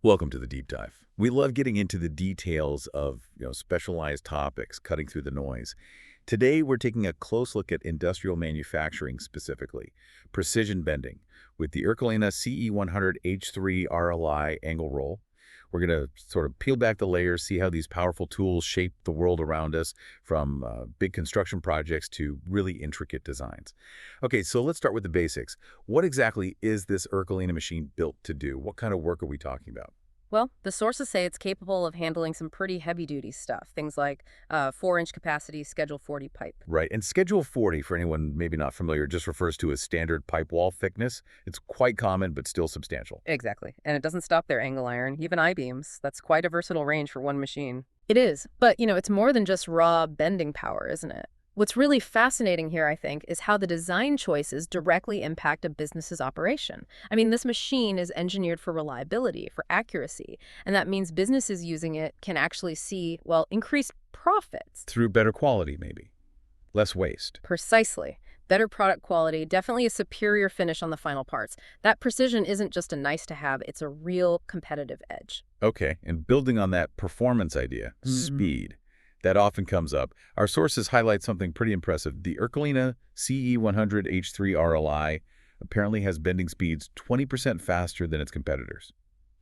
Welcome to the deep dive. We love getting into the details of, specialized topics, cutting through the noise. Today, we're taking a close look at industrial manufacturing specifically, precision bending, with the Ercolina CE100H3-RLI Angle Roll. We're going to sort of peel back the layers, see how these powerful tools shape the world around us, from big construction projects to really intricate designs. Okay, so let's start with the basics. What exactly is this Ercolina machine built to do? What kind of work are we talking about? Well, the sources say it's capable of handling some pretty heavy-duty stuff, things like 4-inch capacity Schedule 40 pipe. Right, and Schedule 40, for anyone maybe not familiar, just refers to a standard pipe wall thickness. It's quite common, but still substantial. Exactly. And it doesn't stop there, angle iron, even I-beams. That's quite a versatile range for one machine. It is. But, it's more than just raw bending power, isn't it? What's really fascinating here, I think, is how the design choices directly impact a business's operation. I mean, this machine is engineered for reliability, for accuracy, and that means businesses using it can actually see, well, increased profits. Through better quality, maybe. Less waste. Precisely. Better product quality, definitely a superior finish on the final parts. That precision isn't just a nice to have, it's a real competitive edge. Okay, and building on that performance idea, speed, that often comes up. Our sources highlight something pretty impressive. The Ercolina CE100H3-RLI apparently has bending speeds 20% faster than its competitors.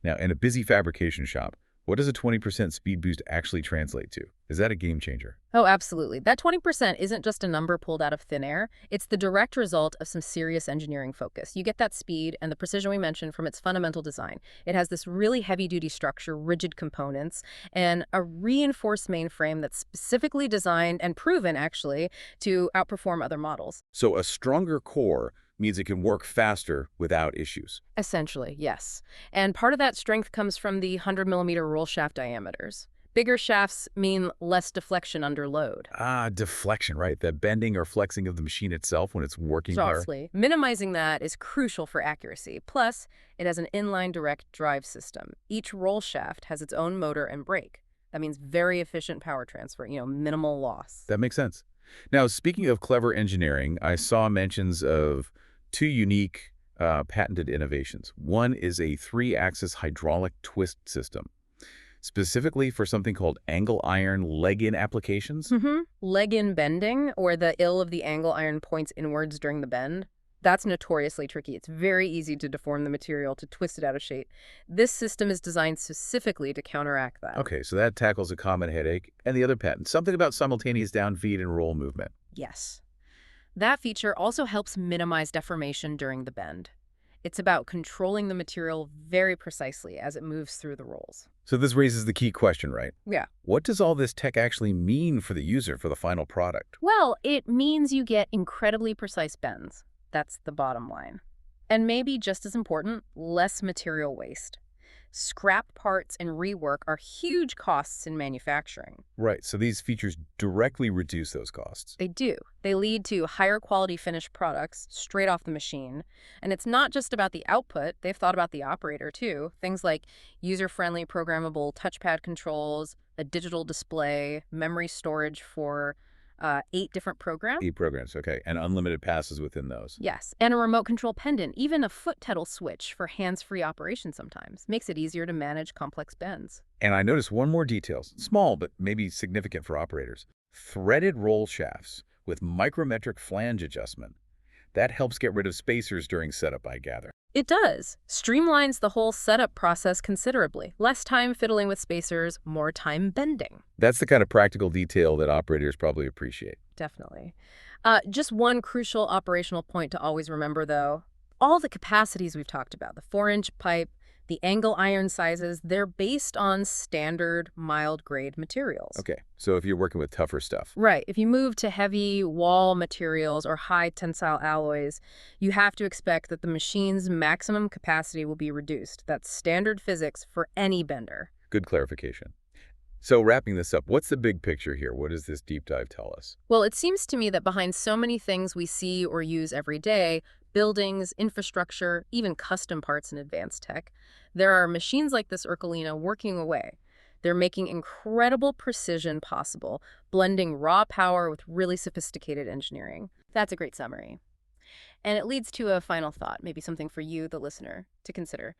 Now, in a busy fabrication shop, what does a 20% speed boost actually translate to? Is that a game changer? Oh, absolutely. That 20% isn't just a number pulled out of thin air. It's the direct result of some serious engineering focus. You get that speed and the precision we mentioned from its fundamental design. It has this really heavy-duty structure, rigid components, and a reinforced mainframe that's specifically designed and proven, actually, to outperform other models. So a stronger core means it can work faster without issues. Essentially, yes. And part of that strength comes from the 100-millimeter roll shaft diameters. Bigger shafts mean less deflection under load. Ah, deflection, right? The bending or flexing of the machine itself when it's working hard. Precisely. Minimizing that is crucial for accuracy. Plus, it has an inline direct drive system. Each roll shaft has its own motor and brake. That means very efficient power transfer, minimal loss. That makes sense. Now, speaking of clever engineering, I saw mentions of two unique patented innovations. One is a 3-axis hydraulic twist system, specifically for something called angle iron leg-in applications. Leg-in bending, or the ill of the angle iron points inwards during the bend, that's notoriously tricky. It's very easy to deform the material, to twist it out of shape. This system is designed specifically to counteract that. Okay, so that tackles a common headache. And the other patent, something about simultaneous downfeed and roll movement. Yes. That feature also helps minimize deformation during the bend. It's about controlling the material very precisely as it moves through the rolls. So this raises the key question, right? Yeah. What does all this tech actually mean for the user, for the final product? Well, it means you get incredibly precise bends. That's the bottom line. And maybe just as important, less material waste. Scrap parts and rework are huge costs in manufacturing. Right, so these features directly reduce those costs. They do. They lead to higher quality finished products straight off the machine. And it's not just about the output. They've thought about the operator, too. Things like user-friendly programmable touchpad controls, a digital display, memory storage for 8 different programs. 8 programs, okay, and unlimited passes within those. Yes, and a remote control pendant, even a foot pedal switch for hands-free operation sometimes. Makes it easier to manage complex bends. And I noticed one more detail, small but maybe significant for operators. Threaded roll shafts with micrometric flange adjustment. That helps get rid of spacers during setup, I gather. It does. Streamlines the whole setup process considerably. Less time fiddling with spacers, more time bending. That's the kind of practical detail that operators probably appreciate. Definitely. Just one crucial operational point to always remember, though. All the capacities we've talked about, the 4-inch pipe, the angle iron sizes, they're based on standard mild-grade materials. Okay, so if you're working with tougher stuff. Right. If you move to heavy wall materials or high tensile alloys, you have to expect that the machine's maximum capacity will be reduced. That's standard physics for any bender. Good clarification. So wrapping this up, what's the big picture here? What does this deep dive tell us? Well, it seems to me that behind so many things we see or use every day, buildings, infrastructure, even custom parts and advanced tech, there are machines like this Ercolina working away. They're making incredible precision possible, blending raw power with really sophisticated engineering. That's a great summary. And it leads to a final thought, maybe something for you, the listener, to consider.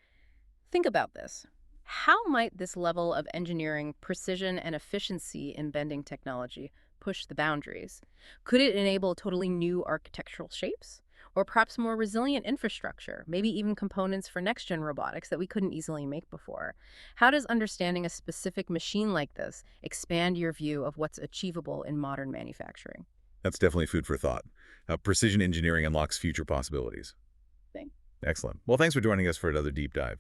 Think about this. How might this level of engineering, precision, and efficiency in bending technology push the boundaries? Could it enable totally new architectural shapes? Or perhaps more resilient infrastructure, maybe even components for next-gen robotics that we couldn't easily make before? How does understanding a specific machine like this expand your view of what's achievable in modern manufacturing? That's definitely food for thought. Precision engineering unlocks future possibilities. Thank Excellent. Well, thanks for joining us for another deep dive.